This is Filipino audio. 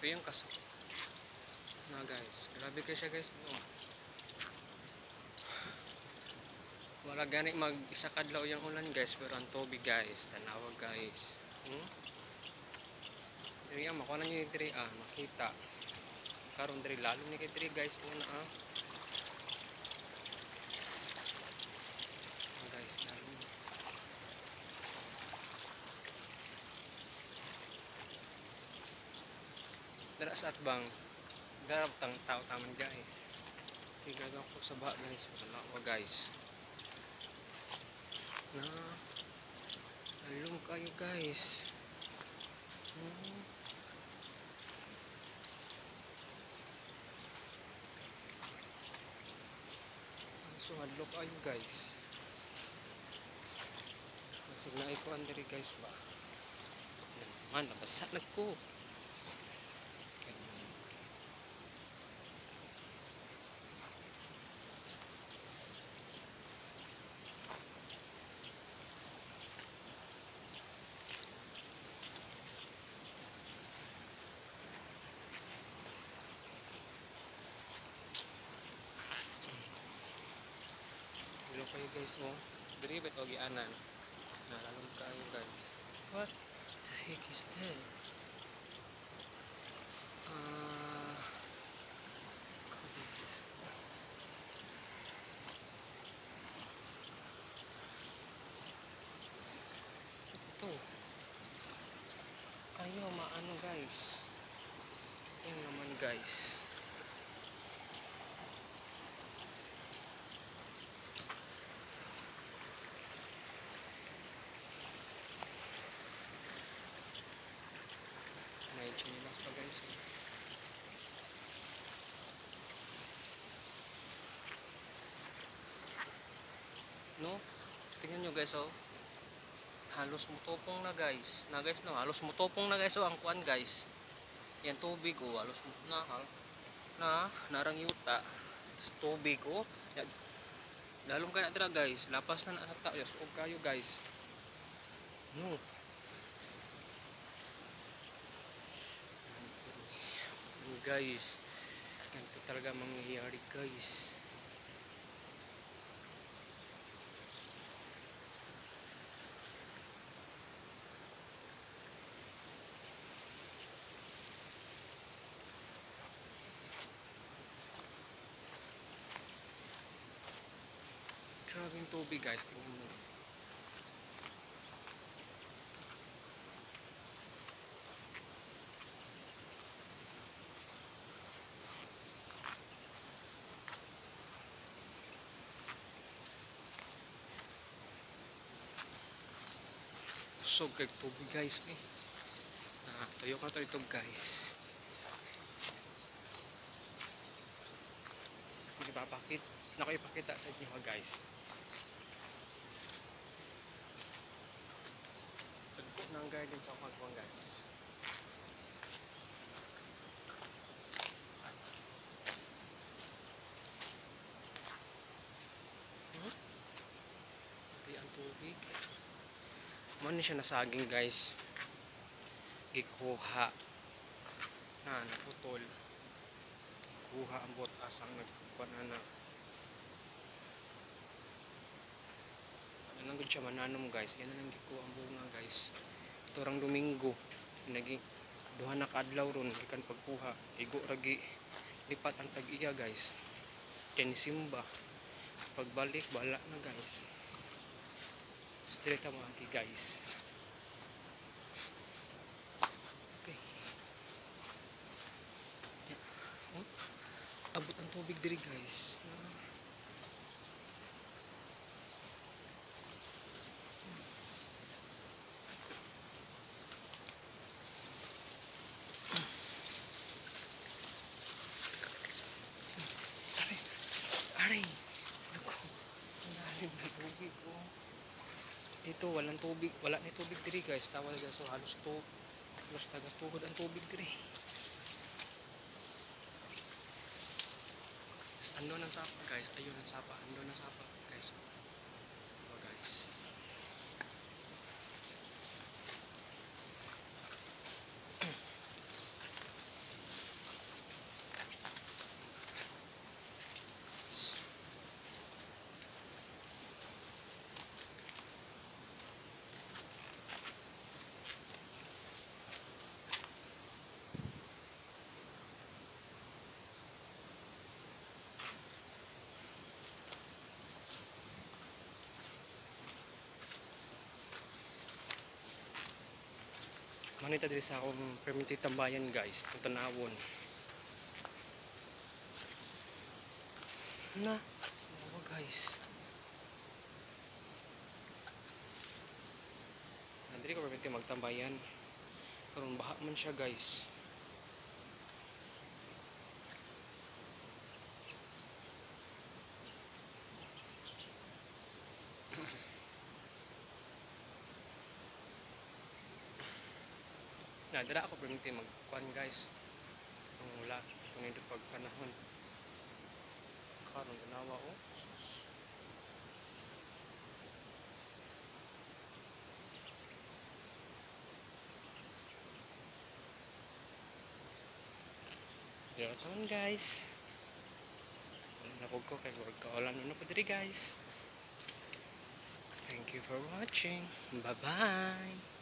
Ito yung kaso na guys. Grabe kayo siya guys. No. Wala gani mag isa kadlaw yung ulan guys. Pero ang tubig guys. Tanawa guys. Diri makuha na nyo yung diri makita. Karon diri lalo ni kay diri guys. Una guys lalo. Dara sa atbang. Dara tang tao taman guys. Tigagaw ko sa baha guys. Wala guys. Na alum kayo guys. So hadlok kayo guys. Masig na iko andiri guys ba. Man nabasa nagko. Hello kayo guys mo. Diri bet og ianan. Nalalom kayo guys. What the heck is that? Ito. Ayaw maano guys. Yan naman guys. May chinilas pa guys. No? Tingnan nyo guys oh. Halos mutopong na guys. Na guys no, halos mutopong na guys oh ang kuan guys. Yan tubig oh, halos na narang yuta. Tapos tubig oh. Dalom ka na tira guys. Lapas na sa taas og kayo guys. No. Guys, ganito talaga mangyayari guys. Grabe yung tubig guys, tingnan mo. So kay tubig guys eh. Tuyo ka to ito guys. Mas nakipakita sa inyo guys. Tagpo ng garden sa kagwang guys. Ito yung tubig. Mano siya nasaging guys. Gikuha na naputol. Gikuha ang butas ang nagkukuha na. Ano lang gud siya mananom guys. Yan lang gikuha ang bunga guys. Ito rang Domingo. Naging duha na kaadlaw ron gikan pagkuha. Igo ragi lipat ang tag-iya guys. Kaya simba. Pagbalik bala na guys. Straight ang mga guys. Okay. Abot ang tubig diri guys. Aray. Naku. Ang lalim ng tubig oh. Ito walang tubig, wala ni tubig diri guys. Tawag guys so halos tagatuhod ang tubig diri. Ando ng sapa guys, ayun ang sapa, ando ng sapa guys. Diba guys? kanita diri sa akong permitted tambayan guys, tutanawon. Na, oh guys. Diri ko permitted magtambayan. Karon baha man siya guys. Dira ako permitted magkuan guys. Itong wala, itong nindot pagpanahon. Karon tanawa oh. Sus. Dira taon guys. Napog ko kay kawalan na po diri guys. Thank you for watching. Bye bye.